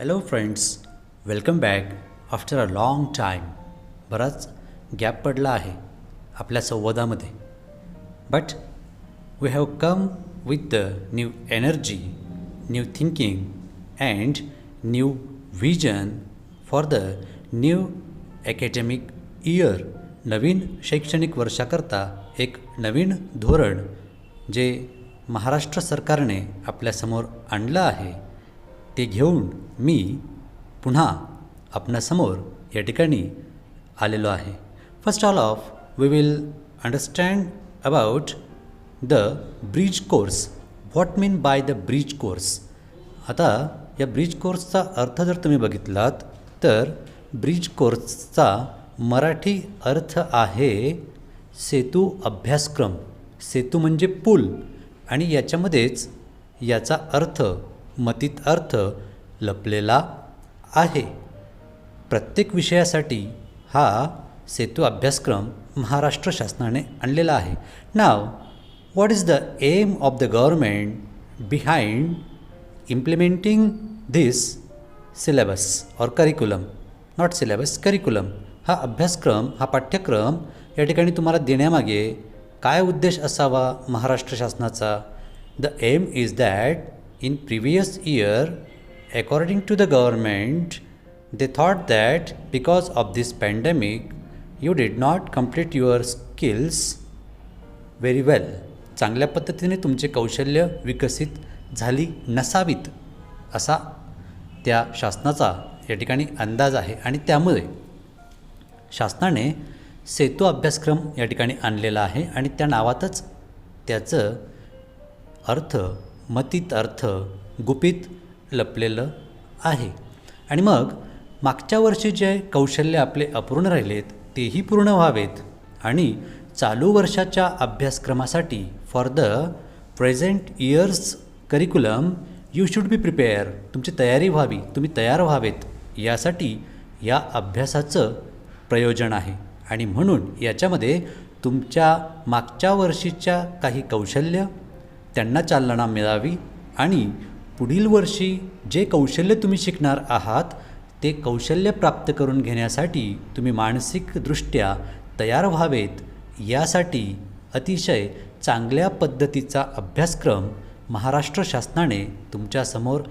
Hello friends, welcome back after a long time. बराच gap पडला आहे आपल्या संवादामध्ये. But we have come with the new energy, new thinking and new vision for the new academic year. नवीन शैक्षणिक वर्षाकरता एक नवीन धोरण जे महाराष्ट्र सरकारने आपल्यासमोर आणलं आहे ते घेऊन मी पुन्हा आपणासमोर या ठिकाणी आलेलो आहे. First of we will understand about the bridge course. What mean by the bridge course. आता या ब्रिज कोर्सचा अर्थ जर तुम्ही बघितलात तर ब्रिज कोर्सचा मराठी अर्थ आहे सेतू अभ्यासक्रम. सेतू म्हणजे पूल आणि याच्यामध्येच याचा अर्थ मतित अर्थ लपलेला आहे. प्रत्येक विषयासाठी हा सेतू अभ्यासक्रम महाराष्ट्र शासनाने आणलेला आहे. नाव what is the aim of the government behind implementing this syllabus और करिक्युलम. Not syllabus, curriculum. हा अभ्यासक्रम, हा पाठ्यक्रम या ठिकाणी तुम्हाला देण्यामागे काय उद्देश असावा महाराष्ट्र शासनाचा. The aim is that in previous year, according to the government, they thought that because of this pandemic you did not complete your skills very well. चांगल्या पद्धतीने तुमचे कौशल्य विकसित झाली नसावीत असा त्या शासनाचा या ठिकाणी अंदाज आहे आणि त्यामुळे शासनाने सेतू अभ्यासक्रम या ठिकाणी आणलेला आहे आणि त्या नावातच त्याचं अर्थ मतित अर्थ गुपित लपलेलं आहे. आणि मग मागच्या वर्षी जे कौशल्य आपले अपूर्ण राहिलेत तेही पूर्ण व्हावेत आणि चालू वर्षाच्या अभ्यासक्रमासाठी for the present years curriculum you should be prepare. तुमची तयारी व्हावी, तुम्ही तयार व्हावेत यासाठी या अभ्यासाचं प्रयोजन आहे. आणि म्हणून याच्यामध्ये तुमच्या मागच्या वर्षीच्या काही कौशल्य त्यांना चालना मिळावी आणि पुढील वर्षी जे कौशल्य तुम्ही शिकणार आहात ते कौशल्य प्राप्त करून घेण्यासाठी तुम्ही मानसिकदृष्ट्या तयार व्हावेत यासाठी अतिशय चांगल्या पद्धतीचा अभ्यासक्रम महाराष्ट्र शासनाने तुमच्यासमोर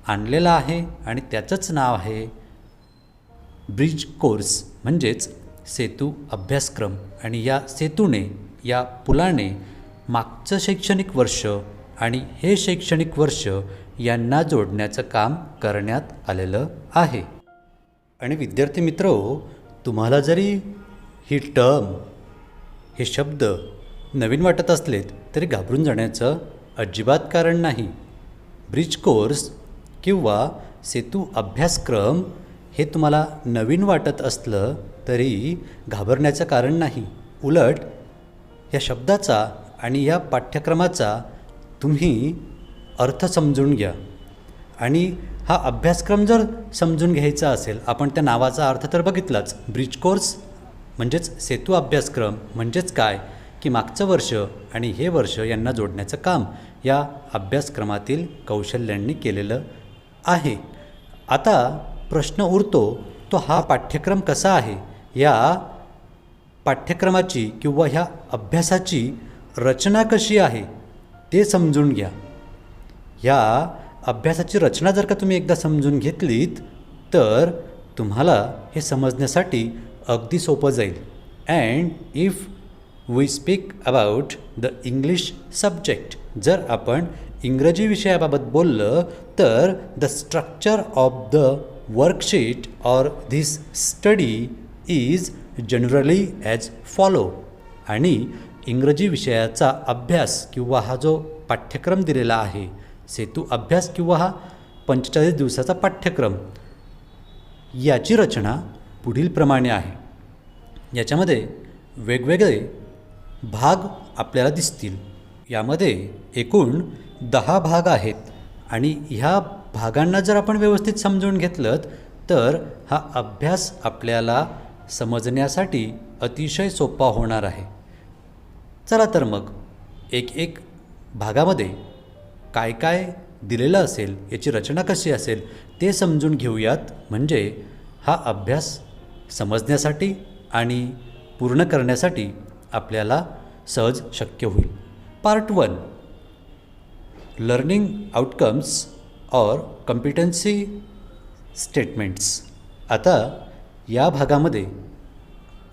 आणलेला आहे आणि त्याचंच नाव आहे ब्रिज कोर्स म्हणजेच सेतू अभ्यासक्रम. आणि या सेतूने, या पुलाने मागचं शैक्षणिक वर्ष आणि हे शैक्षणिक वर्ष यांना जोडण्याचं काम करण्यात आलेलं आहे. आणि विद्यार्थी मित्रहो, तुम्हाला जरी ही टर्म, हे शब्द नवीन वाटत असलेत तरी घाबरून जाण्याचं अजिबात कारण नाही. ब्रिज कोर्स किंवा सेतू अभ्यासक्रम हे तुम्हाला नवीन वाटत असलं तरी घाबरण्याचं कारण नाही. उलट या शब्दाचा आणि या पाठ्यक्रमाचा तुम्ही अर्थ समजून घ्या. आणि हा अभ्यासक्रम जर समजून घ्यायचा असेल, आपण त्या नावाचा अर्थ तर बघितलाच. ब्रिज कोर्स म्हणजेच सेतू अभ्यासक्रम म्हणजेच काय की मागचं वर्ष आणि हे वर्ष यांना जोडण्याचं काम या अभ्यासक्रमातील कौशल्यांनी केलेलं आहे. आता प्रश्न उरतो तो हा पाठ्यक्रम कसा आहे. या पाठ्यक्रमाची किंवा ह्या अभ्यासाची रचना कशी आहे ते समजून घ्या. ह्या अभ्यासाची रचना जर का तुम्ही एकदा समजून घेतलीत तर तुम्हाला हे समजण्यासाठी अगदी सोपं जाईल. And if we speak about the English subject, जर आपण इंग्रजी विषयाबाबत बोललं तर the structure of the worksheet और this study is generally as follow. आणि इंग्रजी विषयाचा अभ्यास किंवा हा जो पाठ्यक्रम दिलेला आहे सेतू अभ्यास किंवा हा 45 दिवसाचा पाठ्यक्रम, याची रचना पुढीलप्रमाणे आहे. याच्यामध्ये वेगवेगळे भाग आपल्याला दिसतील. यामध्ये एकूण 10 भाग आहेत आणि ह्या भागांना जर आपण व्यवस्थित समजून घेतलं तर हा अभ्यास आपल्याला समजण्यासाठी अतिशय सोपा होणार आहे. चला तर मग एक एक भागामध्ये काय काय दिलेलं असेल, याची रचना कशी असेल ते समजून घेऊयात. म्हणजे हा अभ्यास समजण्यासाठी आणि पूर्ण करण्यासाठी आपल्याला सहज शक्य होईल. पार्ट 1, लर्निंग आउटकम्स और कॉम्पिटन्सी स्टेटमेंट्स. आता या भागामध्ये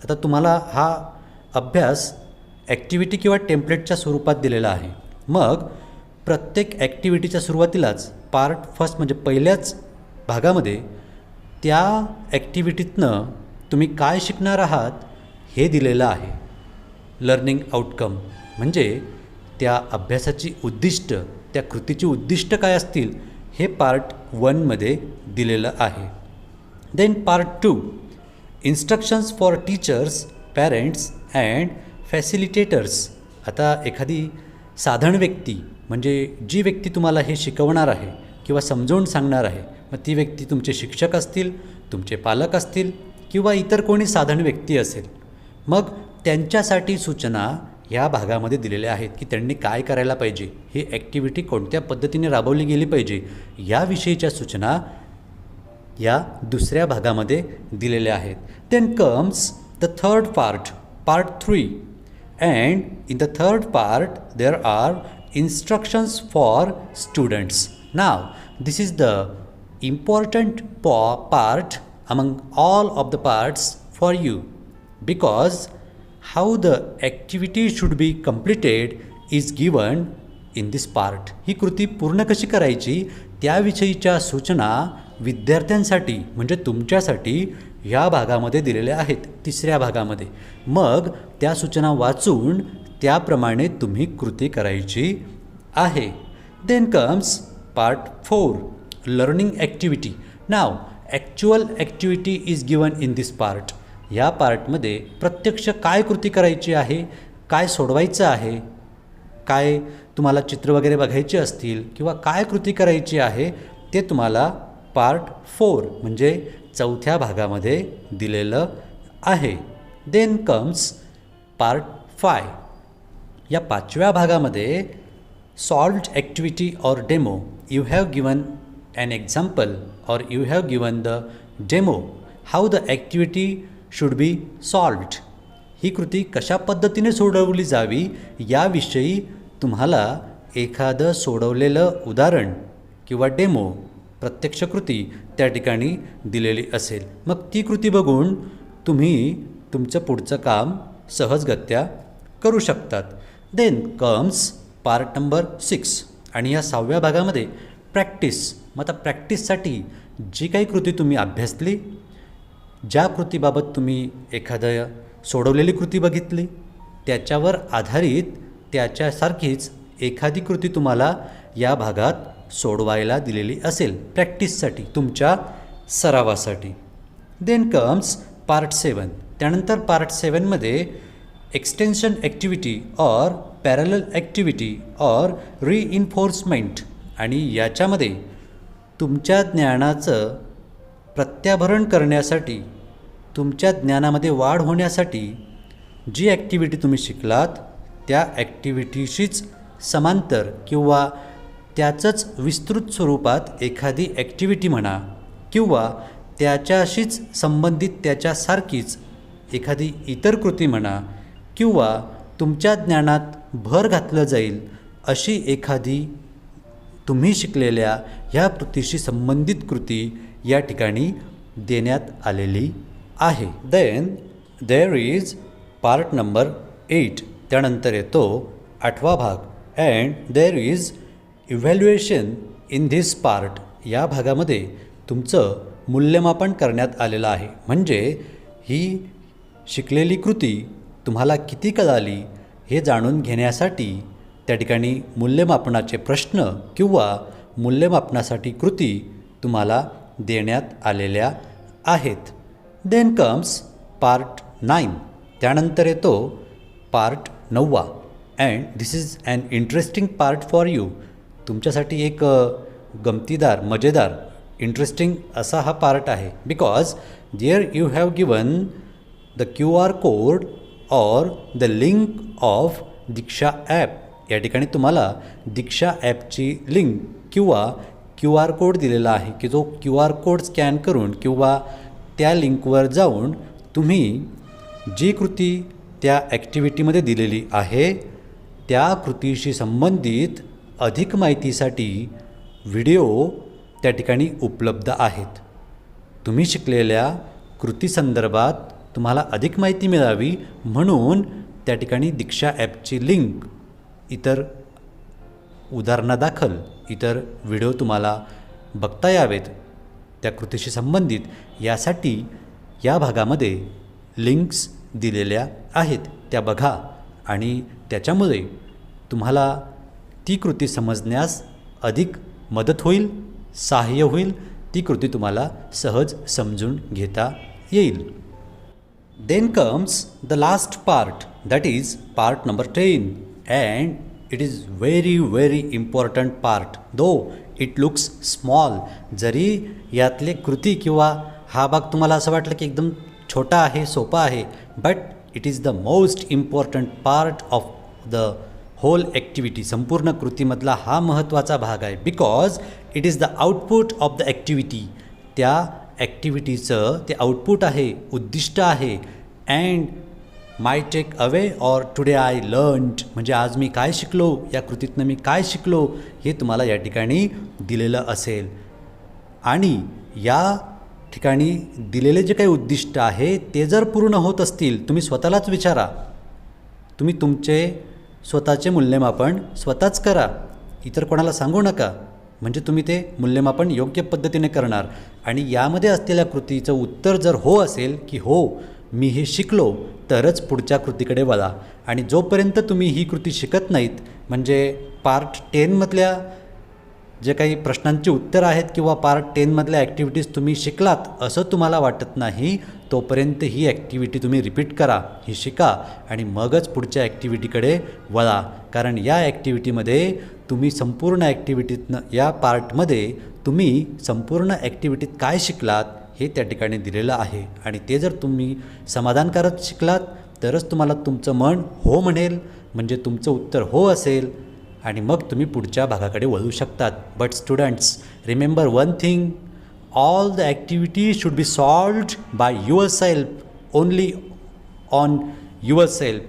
आता तुम्हाला हा अभ्यास ॲक्टिव्हिटी किंवा टेम्पलेटच्या स्वरूपात दिलेला आहे. मग प्रत्येक ॲक्टिव्हिटीच्या सुरुवातीलाच पार्ट फर्स्ट म्हणजे पहिल्याच भागामध्ये त्या ॲक्टिव्हिटीतनं तुम्ही काय शिकणार आहात हे दिलेलं आहे. लर्निंग आउटकम म्हणजे त्या अभ्यासाची उद्दिष्ट, त्या कृतीची उद्दिष्ट काय असतील हे पार्ट 1मध्ये दिलेलं आहे. Then part 2, instructions for teachers, parents and facilitators. आता एखादी साधारण व्यक्ती म्हणजे जी व्यक्ती तुम्हाला हे शिकवणार आहे किंवा समजावून सांगणार आहे, मग ती व्यक्ती तुमचे शिक्षक असतील, तुमचे पालक असतील किंवा इतर कोणी साधारण व्यक्ती असेल. मग त्यांच्यासाठी सूचना ह्या भागामध्ये दिलेल्या आहेत की त्यांनी काय करायला पाहिजे, ही ॲक्टिव्हिटी कोणत्या पद्धतीने राबवली गेली पाहिजे याविषयीच्या सूचना या दुसऱ्या भागामध्ये दिलेल्या आहेत. Then comes the third part, part 3, and in the third part there are instructions for students. Now this is the important part among all of the parts for you, because how the activity should be completed is given in this part. ही कृती पूर्ण कशी करायची त्याविषयीच्या सूचना विद्यार्थ्यांसाठी म्हणजे तुमच्यासाठी ह्या भागामध्ये दिलेल्या आहेत, तिसऱ्या भागामध्ये. मग त्या सूचना वाचून त्याप्रमाणे तुम्ही कृती करायची आहे. Then comes part 4, learning activity. Now actual activity is given in this part. या पार्टमध्ये प्रत्यक्ष काय कृती करायची आहे, काय सोडवायचं आहे, काय तुम्हाला चित्र वगैरे बघायचे असतील किंवा काय कृती करायची आहे ते तुम्हाला पार्ट 4 म्हणजे चौथ्या भागामध्ये दिलेलं आहे. Then comes part 5. या 5व्या भागामध्ये solved activity or demo. You have given an example or you have given the demo how the activity should be solved. ही कृती कशा पद्धतीने सोडवली जावी याविषयी तुम्हाला एखादं सोडवलेलं उदाहरण किंवा डेमो, प्रत्यक्ष कृती त्या ठिकाणी दिलेली असेल. मग ती कृती बघून तुम्ही तुमचं पुढचं काम सहजगत्या करू शकतात. देन कम्स पार्ट नंबर 6 आणि या 6व्या भागामध्ये प्रॅक्टिस. मग आता प्रॅक्टिससाठी जी काही कृती तुम्ही अभ्यासली, ज्या कृतीबाबत तुम्ही एखादं सोडवलेली कृती बघितली, त्याच्यावर आधारित त्याच्यासारखीच एखादी कृती तुम्हाला या भागात सोडवायला दिलेली असेल प्रॅक्टिससाठी, तुमच्या सरावासाठी. Then comes part 7. त्यानंतर पार्ट 7मध्ये extension activity or parallel activity or reinforcement. आणि याच्यामध्ये तुमच्या ज्ञानाचं प्रत्याभरण करण्यासाठी, तुमच्या ज्ञानामध्ये वाढ होण्यासाठी जी ॲक्टिव्हिटी तुम्ही शिकलात त्या ॲक्टिव्हिटीशीच समांतर किंवा त्याचंच विस्तृत स्वरूपात एखादी ॲक्टिव्हिटी म्हणा किंवा त्याच्याशीच संबंधित त्याच्यासारखीच एखादी इतर कृती म्हणा किंवा तुमच्या ज्ञानात भर घातलं जाईल अशी एखादी तुम्ही शिकलेल्या ह्या कृतीशी संबंधित कृती या ठिकाणी देण्यात आलेली आहे. Then there is part number 8. त्यानंतर येतो 8वा भाग. And there is evaluation in this part. या भागामध्ये तुमचं मूल्यमापन करण्यात आलेलं आहे. म्हणजे ही शिकलेली कृती तुम्हाला किती कळाली हे जाणून घेण्यासाठी त्या ठिकाणी मूल्यमापनाचे प्रश्न किंवा मूल्यमापनासाठी कृती तुम्हाला देण्यात आलेल्या आहेत. Then comes part 9. त्यानंतर येतो पार्ट 9वा. And this is an interesting part for you. तुमच्यासाठी एक गमतीदार, मजेदार, इंटरेस्टिंग असा हा पार्ट आहे. Because there you have given the QR code or the link of Diksha app. या ठिकाणी तुम्हाला दीक्षा ॲपची लिंक किंवा क्यू आर कोड दिलेला आहे की जो क्यू आर कोड स्कॅन करून किंवा त्या लिंकवर जाऊन तुम्ही जी कृती त्या ॲक्टिव्हिटीमध्ये दिलेली आहे त्या कृतीशी संबंधित अधिक माहितीसाठी व्हिडिओ त्या ठिकाणी उपलब्ध आहेत. तुम्ही शिकलेल्या कृतीसंदर्भात तुम्हाला अधिक माहिती मिळावी म्हणून त्या ठिकाणी दीक्षा ॲपची लिंक इतर उदाहरणादाखल इतर व्हिडिओ तुम्हाला बघता यावेत त्या कृतीशी संबंधित यासाठी या भागामध्ये लिंक्स दिलेल्या आहेत, त्या बघा आणि त्याच्यामुळे तुम्हाला ती कृती समजण्यास अधिक मदत होईल, सहाय्य होईल, ती कृती तुम्हाला सहज समजून घेता येईल. Then comes the last part, that is part number 10, and it is very important part, though it looks small. जरी यातले कृती किंवा हा भाग तुम्हाला असं वाटलं की एकदम छोटा आहे, सोपा आहे, but it is the most important part of the whole activity. संपूर्ण कृतीमधला हा महत्त्वाचा भाग आहे, because it is the output of the activity. त्या ॲक्टिव्हिटीचं ते आउटपुट आहे, उद्दिष्ट आहे. And my takeaway or today I learned, म्हणजे आज मी काय शिकलो, या कृतीतनं मी काय शिकलो, हे तुम्हाला या ठिकाणी दिलेलं असेल. आणि या ठिकाणी दिलेले जे काही उद्दिष्ट आहे ते जर पूर्ण होत असतील, तुम्ही स्वतःलाच विचारा, तुम्ही तुमचे स्वतःचे मूल्यमापन स्वतःच करा, इतर कोणाला सांगू नका, म्हणजे तुम्ही ते मूल्यमापन योग्य पद्धतीने करणार. आणि यामध्ये असलेल्या कृतीचं उत्तर जर हो असेल की हो मी हे शिकलो, तरच पुढच्या कृतीकडे वळा. आणि जोपर्यंत तुम्ही ही कृती शिकत नाहीत, म्हणजे पार्ट 10मधल्या जे काही प्रश्नांची उत्तर आहेत किंवा पार्ट 10मधल्या ॲक्टिव्हिटीज तुम्ही शिकलात असं तुम्हाला वाटत नाही, तोपर्यंत ही ॲक्टिव्हिटी तुम्ही रिपीट करा, ही शिका आणि मगच पुढच्या ॲक्टिव्हिटीकडे वळा. कारण या ॲक्टिव्हिटीमध्ये तुम्ही संपूर्ण ॲक्टिव्हिटीतनं, या पार्टमध्ये तुम्ही संपूर्ण ॲक्टिव्हिटीत काय शिकलात हे त्या ठिकाणी दिलेलं आहे. आणि ते जर तुम्ही समाधानकारक शिकलात तरच तुम्हाला तुमचं मन हो म्हणेल, म्हणजे तुमचं उत्तर हो असेल आणि मग तुम्ही पुढच्या भागाकडे वळू शकतात. But students, remember one thing, all the activities should be solved by your self, only on your self,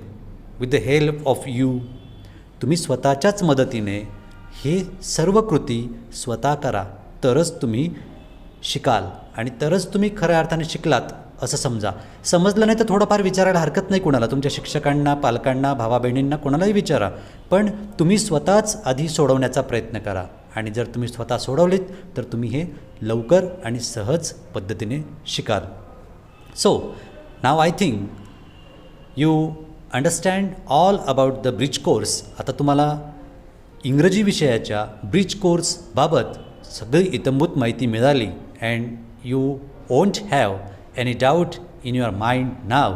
with the help of you. तुम्ही स्वतःच्याच मदतीने हे सर्व कृती स्वतः करा, तरच तुम्ही शिकाल आणि तरच तुम्ही खऱ्या अर्थाने शिकलात असं समजा. समजलं नाही तर थोडंफार विचारायला हरकत नाही कुणाला, तुमच्या शिक्षकांना, पालकांना, भावा बहिणींना, कोणालाही विचारा, पण तुम्ही स्वतःच आधी सोडवण्याचा प्रयत्न करा. आणि जर तुम्ही स्वतः सोडवलीत तर तुम्ही हे लवकर आणि सहज पद्धतीने शिकाल. So now I think you understand all about the bridge course. आता तुम्हाला इंग्रजी विषयाच्या ब्रिज कोर्सबाबत सगळी इत्थंभूत माहिती मिळाली. And you won't have any doubt in your mind now,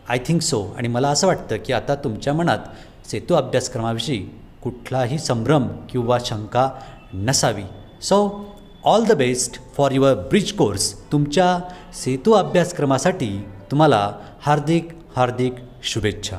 I think so. आणि मला असं वाटतं की आता तुमच्या मनात सेतू अभ्यासक्रमाविषयी कुठलाही संभ्रम किंवा शंका नसावी. So all the best for your bridge course. तुमच्या सेतू अभ्यासक्रमासाठी तुम्हाला हार्दिक शुभेच्छा.